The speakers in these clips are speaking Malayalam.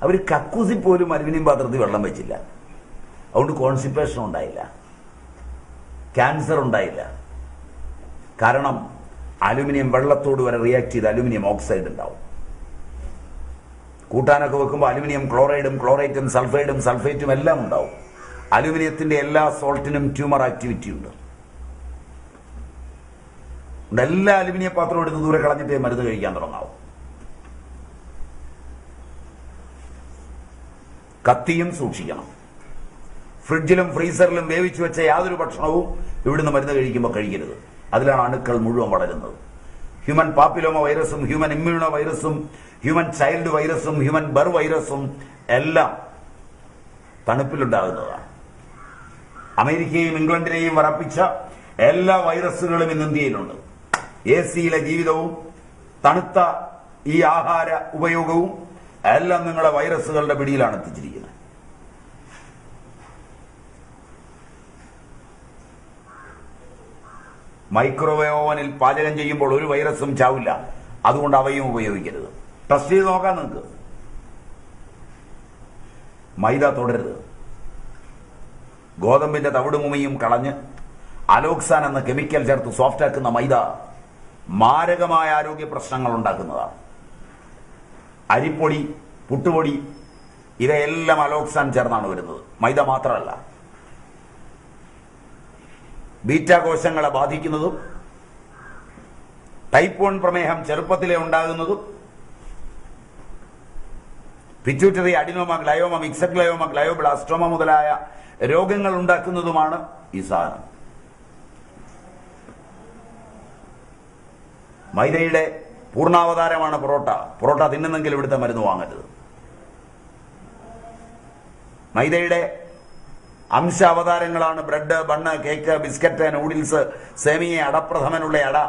അവർ കക്കൂസി പോലും അലുമിനിയം പാത്രത്തിൽ വെള്ളം വെച്ചില്ല. അതുകൊണ്ട് കോൺസ്റ്റിപ്പേഷൻ ഉണ്ടായില്ല, ക്യാൻസർ ഉണ്ടായില്ല. കാരണം അലുമിനിയം വെള്ളത്തോട് വരെ റിയാക്ട് ചെയ്ത് അലുമിനിയം ഓക്സൈഡ് ഉണ്ടാവും. കൂട്ടാനൊക്കെ വെക്കുമ്പോൾ അലുമിനിയം ക്ലോറൈഡും ക്ലോറൈറ്റും സൾഫൈഡും സൾഫേറ്റും എല്ലാം ഉണ്ടാവും. അലുമിനിയത്തിന്റെ എല്ലാ സോൾട്ടിനും ട്യൂമർ ആക്ടിവിറ്റി ഉണ്ട്. എല്ലാ അലുമിനിയ പാത്രം എടുത്ത് ദൂരെ കളഞ്ഞിട്ടേ മരുന്ന് കഴിക്കാൻ തുടങ്ങാവും. കത്തിയും സൂക്ഷിക്കണം. ഫ്രിഡ്ജിലും ഫ്രീസറിലും വേവിച്ചു വെച്ച യാതൊരു ഭക്ഷണവും ഇവിടുന്ന് മരുന്ന് കഴിക്കുമ്പോൾ കഴിക്കരുത്. അതിലാണ് അണുക്കൾ മുഴുവൻ വളരുന്നത്. ഹ്യൂമൻ പാപ്പിലോമ വൈറസും ഹ്യൂമൻ ഇമ്മ്യൂണോ വൈറസും ഹ്യൂമൻ ചൈൽഡ് വൈറസും ഹ്യൂമൻ ബർ വൈറസും എല്ലാം തണുപ്പിലുണ്ടാകുന്നതാണ്. അമേരിക്കയും ഇംഗ്ലണ്ടിനെയും വറപ്പിച്ച എല്ലാ വൈറസുകളും ഇന്ന് ഇന്ത്യയിലുണ്ട്. AC-യിലെ ജീവിതവും തണുത്ത ഈ ആഹാര ഉപയോഗവും എല്ലാം നിങ്ങളെ വൈറസുകളുടെ പിടിയിലാണ് എത്തിച്ചിരിക്കുന്നത്. മൈക്രോവേവ് ഓവനിൽ പാചകം ചെയ്യുമ്പോൾ ഒരു വൈറസും ചാവില്ല. അതുകൊണ്ട് അവയും ഉപയോഗിക്കരുത്. ടെസ്റ്റ് ചെയ്ത് നോക്കാൻ നിങ്ങൾക്ക്. മൈദ തുടരുത്. ഗോതമ്പിന്റെ തവിടുമുമയും കളഞ്ഞ് അലോക്സാൻ എന്ന കെമിക്കൽ ചേർത്ത് സോഫ്റ്റ് ആക്കുന്ന മൈദ മാരകമായ ആരോഗ്യ പ്രശ്നങ്ങൾ ഉണ്ടാക്കുന്നതാണ്. അരിപ്പൊടി, പുട്ടുപൊടി ഇവയെല്ലാം അലോക്സാൻ ചേർന്നാണ് വരുന്നത്. മൈദ മാത്രമല്ല, ബീറ്റാ കോശങ്ങളെ ബാധിക്കുന്നതും ടൈപ്പ് 1 പ്രമേഹം ചെറുപ്പത്തിലെ ഉണ്ടാകുന്നതും pituitary adenoma, glioma, mixed glioma, glioblastoma മുതലായ രോഗങ്ങൾ ഉണ്ടാക്കുന്നതുമാണ് ഈ സാധനം. മൈദയുടെ പൂർണ്ണാവതാരമാണ് പൊറോട്ട. പൊറോട്ട തിന്നുന്നെങ്കിൽ ഇവിടുത്തെ മരുന്ന് വാങ്ങരുത്. മൈദയുടെ അംശാവതാരങ്ങളാണ് bread, bun, cake, biscuit, noodles, സേമിയ, അടപ്രഥമനുള്ള അട,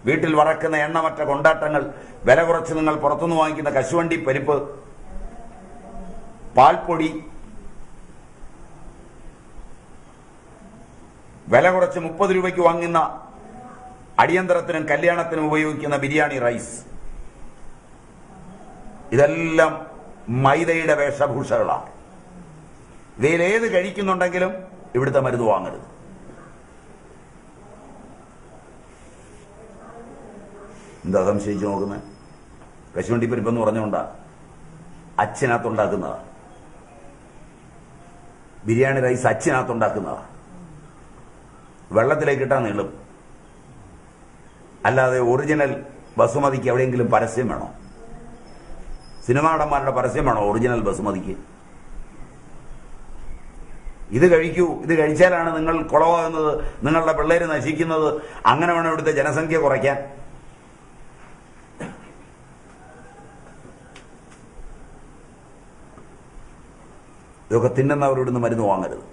വീട്ടിൽ വറക്കുന്ന എണ്ണമറ്റ കൊണ്ടാട്ടങ്ങൾ, വില കുറച്ച് നിങ്ങൾ പുറത്തുനിന്ന് വാങ്ങിക്കുന്ന കശുവണ്ടി പരിപ്പ്, പാൽപ്പൊടി, വില കുറച്ച് 30 രൂപയ്ക്ക് വാങ്ങുന്ന അടിയന്തരത്തിനും കല്യാണത്തിനും ഉപയോഗിക്കുന്ന ബിരിയാണി റൈസ്, ഇതെല്ലാം മൈദയുടെ വേഷഭൂഷകളാണ്. ഇവയിലേത് കഴിക്കുന്നുണ്ടെങ്കിലും ഇവിടുത്തെ മരുന്ന് വാങ്ങരുത്. എന്താ സംശയിച്ചു നോക്കുന്നത്? കശുവണ്ടി പരിപ്പെന്ന് പറഞ്ഞുകൊണ്ടാ അച്ഛനകത്തുണ്ടാക്കുന്നതാ. ബിരിയാണി റൈസ് അച്ഛനകത്തുണ്ടാക്കുന്നതാ. വെള്ളത്തിലേക്ക് ഇട്ടാൽ നീളും. അല്ലാതെ ഒറിജിനൽ ബസുമതിക്ക് എവിടെയെങ്കിലും പരസ്യം വേണോ? സിനിമാ നടന്മാരുടെ പരസ്യം വേണോ ഒറിജിനൽ ബസുമതിക്ക്? ഇത് കഴിക്കൂ, ഇത് കഴിച്ചാലാണ് നിങ്ങൾ കുളവാകുന്നത്, നിങ്ങളുടെ പിള്ളേര് നശിക്കുന്നത്. അങ്ങനെ വേണം ഇവിടുത്തെ ജനസംഖ്യ കുറയ്ക്കാൻ. ഇതൊക്കെ തിന്നുന്നവർ ഇവിടുന്ന് മരുന്ന് വാങ്ങരുത്.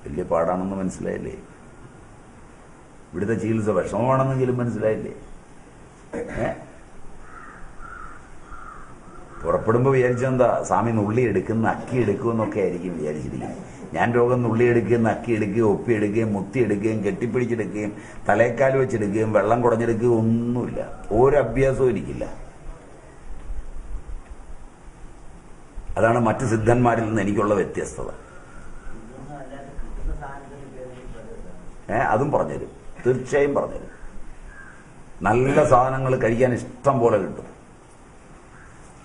വലിയ പാടാണെന്ന് മനസ്സിലായില്ലേ? ഇവിടുത്തെ ചികിത്സ വിഷമമാണെന്നെങ്കിലും മനസ്സിലായില്ലേ? പുറപ്പെടുമ്പോൾ വിചാരിച്ചെന്താ, സ്വാമി നുള്ളി എടുക്കുന്ന അക്കി എടുക്കുമെന്നൊക്കെ ആയിരിക്കും വിചാരിച്ചിരിക്കുന്നത്. ഞാൻ രോഗം നുള്ളി എടുക്കുകയും അക്കി എടുക്കുകയും ഒപ്പിയെടുക്കുകയും മുത്തിയെടുക്കുകയും കെട്ടിപ്പിടിച്ചെടുക്കുകയും തലേക്കാൽ വെച്ചെടുക്കുകയും വെള്ളം കുടഞ്ഞെടുക്കുകയും ഒന്നുമില്ല. ഒരു അഭ്യാസവും എനിക്കില്ല. അതാണ് മറ്റ് സിദ്ധന്മാരിൽ നിന്ന് എനിക്കുള്ള വ്യത്യസ്തത. അതും പറഞ്ഞുതരും, തീർച്ചയായും പറഞ്ഞുതരും. നല്ല സാധനങ്ങൾ കഴിക്കാൻ ഇഷ്ടം പോലെ കിട്ടും.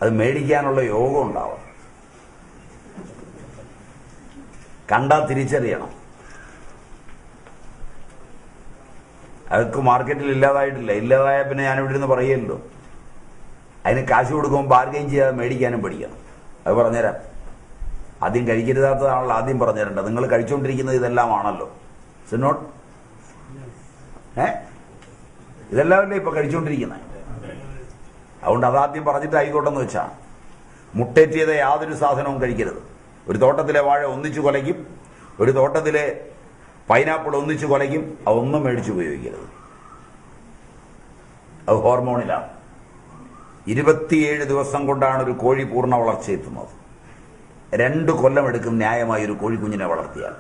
അത് മേടിക്കാനുള്ള യോഗം ഉണ്ടാവും. കണ്ടാൽ തിരിച്ചറിയണം. അതൊക്കെ മാർക്കറ്റിൽ ഇല്ലാതായിട്ടില്ല. ഇല്ലാതായ പിന്നെ ഞാനിവിടെ ഇരുന്ന് പറയുമല്ലോ. അതിന് കാശ് കൊടുക്കുമ്പോൾ ബാർഗെയിൻ ചെയ്യാതെ മേടിക്കാനും പഠിക്കണം. അത് പറഞ്ഞുതരാം. ആദ്യം കഴിക്കരുതാത്തതാണല്ലോ ആദ്യം പറഞ്ഞുതരേണ്ടത്. നിങ്ങൾ കഴിച്ചുകൊണ്ടിരിക്കുന്നത് ഇതെല്ലാമാണല്ലോ. സിനോട്ട് ഇതെല്ലാമല്ലേ ഇപ്പൊ കഴിച്ചുകൊണ്ടിരിക്കുന്നത്. അതുകൊണ്ട് അതാദ്യം പറഞ്ഞിട്ട് ആയിക്കോട്ടെന്ന് വെച്ചാ. മുട്ടേറ്റിയത് യാതൊരു സാധനവും കഴിക്കരുത്. ഒരു തോട്ടത്തിലെ വാഴ ഒന്നിച്ചു കൊലയ്ക്കും, ഒരു തോട്ടത്തിലെ പൈനാപ്പിൾ ഒന്നിച്ചു കൊലയ്ക്കും. അതൊന്നും മേടിച്ച് ഉപയോഗിക്കരുത്. അത് ഹോർമോണിലാണ്. 27 ദിവസം കൊണ്ടാണ് ഒരു കോഴി പൂർണ്ണ വളർച്ചയെത്തുന്നത്. 2 കൊല്ലം എടുക്കും ന്യായമായി ഒരു കോഴിക്കുഞ്ഞിനെ വളർത്തിയാൽ.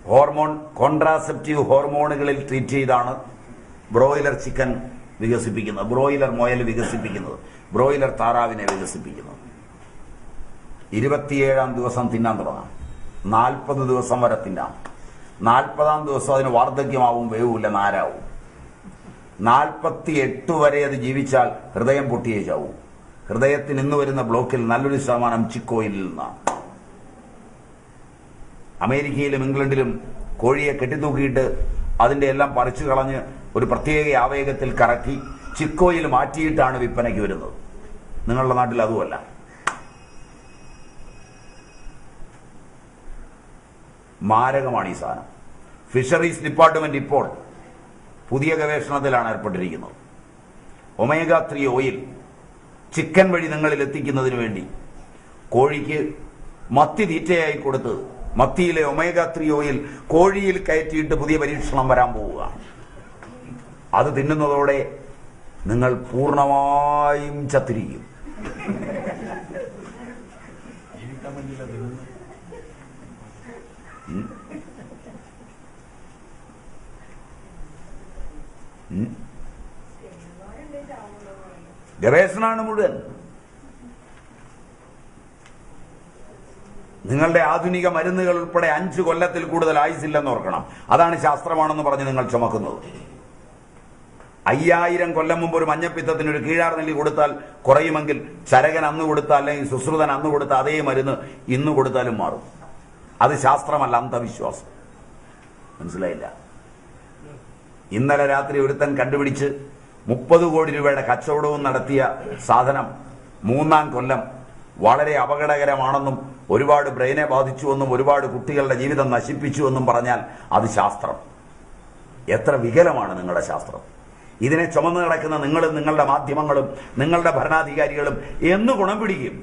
ഹോർമോൺ, കോൺട്രാസെപ്റ്റീവ് ഹോർമോണുകളിൽ ട്രീറ്റ് ചെയ്താണ് ബ്രോയിലർ ചിക്കൻ വികസിപ്പിക്കുന്നത്, ബ്രോയിലർ മുയൽ വികസിപ്പിക്കുന്നത്, ബ്രോയിലർ താറാവിനെ വികസിപ്പിക്കുന്നത്. 27-ാം ദിവസം തിന്നാൻ തുടങ്ങാം. 40 ദിവസം വരെ തിന്നാം. 40-ാം ദിവസം അതിന് വാർദ്ധക്യമാവും, വേവില്ല, നാരാവും. 48 വരെ അത് ജീവിച്ചാൽ ഹൃദയം പൊട്ടിയേ ചാവും. ഹൃദയത്തിന് ഇന്ന് വരുന്ന ബ്ലോക്കിൽ നല്ലൊരു ശതമാനം ചിക്കോയിലിൽ നിന്നാണ്. അമേരിക്കയിലും ഇംഗ്ലണ്ടിലും കോഴിയെ കെട്ടിത്തൂക്കിയിട്ട് അതിന്റെ എല്ലാം പറിച്ചു കളഞ്ഞ് ഒരു പ്രത്യേക ആവേഗത്തിൽ കറക്കി ചിക്കോയിൽ മാറ്റിയിട്ടാണ് വിൽപ്പനയ്ക്ക് വരുന്നത്. നിങ്ങളുടെ നാട്ടിൽ അതുമല്ല. മാരകമാണ് ഈ സാധനം. ഫിഷറീസ് ഡിപ്പാർട്ട്മെന്റ് ഇപ്പോൾ പുതിയ ഗവേഷണത്തിലാണ് ഏർപ്പെട്ടിരിക്കുന്നത്. ഒമേഗ 3 ഓയിൽ ചിക്കൻ വഴി നിങ്ങളിൽ എത്തിക്കുന്നതിന് വേണ്ടി കോഴിക്ക് മത്തി തീറ്റയായി കൊടുത്ത് മത്തിയിലെ ഒമേഗ 3 ഓയിൽ കോഴിയിൽ കയറ്റിയിട്ട് പുതിയ പരീക്ഷണം വരാൻ പോവുക. അത് തിന്നുന്നതോടെ നിങ്ങൾ പൂർണ്ണമായും ചത്തിരിക്കും. ഗവേഷണമാണ് മുഴുവൻ. നിങ്ങളുടെ ആധുനിക മരുന്നുകൾ ഉൾപ്പെടെ 5 കൊല്ലത്തിൽ കൂടുതൽ ആയുസില്ലെന്ന് ഓർക്കണം. അതാണ് ശാസ്ത്രമാണെന്ന് പറഞ്ഞ് നിങ്ങൾ ചുമക്കുന്നത്. 5000 കൊല്ലം മുമ്പ് ഒരു മഞ്ഞപ്പിത്തത്തിന് ഒരു കീഴാർ നെല്ലി കൊടുത്താൽ കുറയുമെങ്കിൽ ചരകൻ അന്ന് കൊടുത്താൽ അല്ലെങ്കിൽ സുശ്രുതൻ അന്ന് കൊടുത്ത അതേ മരുന്ന് ഇന്ന് കൊടുത്താലും മാറും. അത് ശാസ്ത്രമല്ല, അന്ധവിശ്വാസം. മനസ്സിലായില്ല? ഇന്നലെ രാത്രി ഒരുത്തൻ കണ്ടുപിടിച്ച് 30 കോടി രൂപയുടെ കച്ചവടവും നടത്തിയ സാധനം 3-ാം കൊല്ലം വളരെ അപകടകരമാണെന്നും ഒരുപാട് ബ്രെയിനെ ബാധിച്ചുവെന്നും ഒരുപാട് കുട്ടികളുടെ ജീവിതം നശിപ്പിച്ചുവെന്നും പറഞ്ഞാൽ അത് ശാസ്ത്രം. എത്ര വികലമാണ് നിങ്ങളുടെ ശാസ്ത്രം! ഇതിനെ ചുമന്നു കിടക്കുന്ന നിങ്ങളും നിങ്ങളുടെ മാധ്യമങ്ങളും നിങ്ങളുടെ ഭരണാധികാരികളും എന്ന് ഗുണം പിടിക്കും?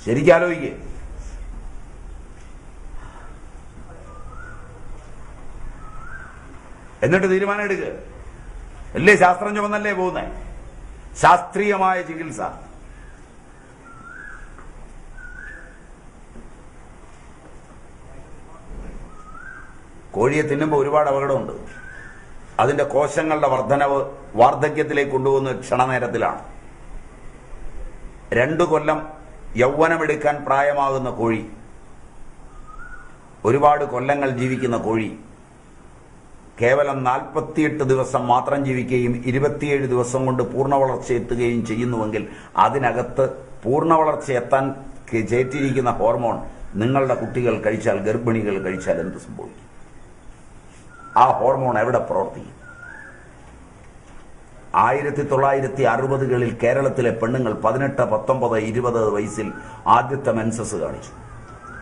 ശരിക്കാലോചിക്കേ. എന്നിട്ട് തീരുമാനം എടുക്കുക. അല്ലേ ശാസ്ത്രം ചുമന്നല്ലേ പോകുന്നേ? ശാസ്ത്രീയമായ ചികിത്സ. കോഴിയെ തിന്നുമ്പോൾ ഒരുപാട് അപകടമുണ്ട്. അതിന്റെ കോശങ്ങളുടെ വർധനവ് വാർദ്ധക്യത്തിലേക്ക് കൊണ്ടുപോകുന്ന ക്ഷണനേരത്തിലാണ്. 2 കൊല്ലം യൗവനമെടുക്കാൻ പ്രായമാകുന്ന കോഴി, ഒരുപാട് കൊല്ലങ്ങൾ ജീവിക്കുന്ന കോഴി കേവലം 48 ദിവസം മാത്രം ജീവിക്കുകയും 27 ദിവസം കൊണ്ട് പൂർണ്ണ വളർച്ച എത്തുകയും ചെയ്യുന്നുവെങ്കിൽ അതിനകത്ത് പൂർണ്ണ വളർച്ച എത്താൻ ചേറ്റിരിക്കുന്ന ഹോർമോൺ നിങ്ങളുടെ കുട്ടികൾ കഴിച്ചാൽ, ഗർഭിണികൾ കഴിച്ചാൽ എന്ത് സംഭവിക്കും? ആ ഹോർമോൺ എവിടെ പ്രവർത്തിക്കും? 1960കളിൽ കേരളത്തിലെ പെണ്ണുങ്ങൾ 18, 19, 20 വയസ്സിൽ ആദ്യത്തെ മെൻസസ് കാണിച്ചു.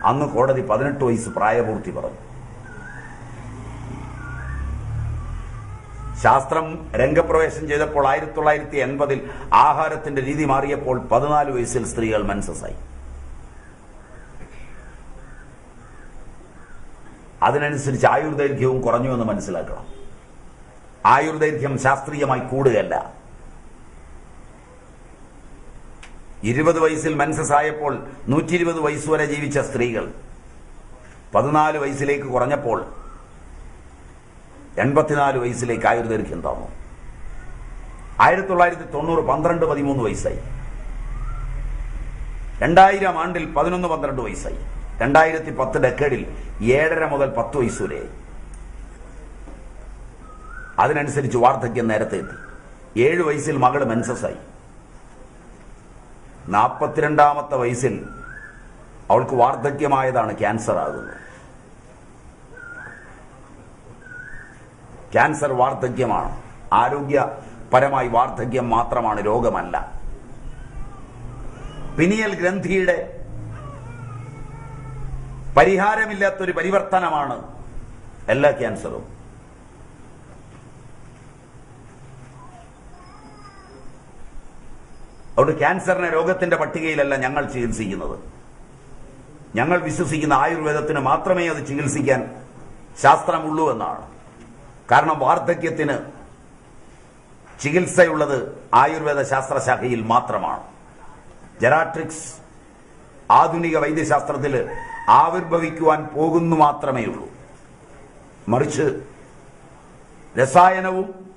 അന്ന് കോടതി 18 വയസ്സ് പ്രായപൂർത്തി പറഞ്ഞു. ശാസ്ത്രം രംഗപ്രവേശം ചെയ്തപ്പോൾ 1980-ൽ ആഹാരത്തിന്റെ രീതി മാറിയപ്പോൾ 14 വയസ്സിൽ സ്ത്രീകൾ മെൻസസായി. അതിനനുസരിച്ച് ആയുർദൈർഘ്യവും കുറഞ്ഞു എന്ന് മനസ്സിലാക്കണം. ആയുർദൈർഘ്യം ശാസ്ത്രീയമായി കൂടുകയല്ല. 20 വയസ്സിൽ മെൻസസ് ആയപ്പോൾ 120 വയസ്സുവരെ ജീവിച്ച സ്ത്രീകൾ 14 വയസ്സിലേക്ക് കുറഞ്ഞപ്പോൾ 84 വയസ്സിലേക്ക് ആയുർദൈർഘ്യം താന്നു. 1990 12, 13 വയസ്സായി. 2000 ആണ്ടിൽ 11, 12 വയസ്സായി. 2010 ഡെക്കേഡിൽ 7.5 മുതൽ 10 വയസ്സുവരെയായി. അതിനനുസരിച്ച് വാർദ്ധക്യം നേരത്തെ എത്തി. 7 വയസ്സിൽ മകള് മെൻസസായി. 42ാമത്തെ വയസ്സിൽ അവൾക്ക് വാർദ്ധക്യമായതാണ് ക്യാൻസർ ആകുന്നത്. ക്യാൻസർ വാർദ്ധക്യമാണ്. ആരോഗ്യപരമായി വാർദ്ധക്യം മാത്രമാണ്, രോഗമല്ല. പിനിയൽ ഗ്രന്ഥിയുടെ പരിഹാരമില്ലാത്തൊരു പരിവർത്തനമാണ് എല്ലാ ക്യാൻസറും. അതുകൊണ്ട് ക്യാൻസറിനെ രോഗത്തിന്റെ പട്ടികയിലല്ല ഞങ്ങൾ ചികിത്സിക്കുന്നത്. ഞങ്ങൾ വിശ്വസിക്കുന്ന ആയുർവേദത്തിന് മാത്രമേ അത് ചികിത്സിക്കാൻ ശാസ്ത്രമുള്ളൂ എന്നാണ്. കാരണം വാർദ്ധക്യത്തിന് ചികിത്സയുള്ളത് ആയുർവേദ ശാസ്ത്രശാഖയിൽ മാത്രമാണ്. ജെറാട്രിക്സ് ആധുനിക വൈദ്യശാസ്ത്രത്തിൽ ആവിർഭവിക്കുവാൻ പോകുന്നു മാത്രമേ ഉള്ളൂ. മറിച്ച് രസായനവും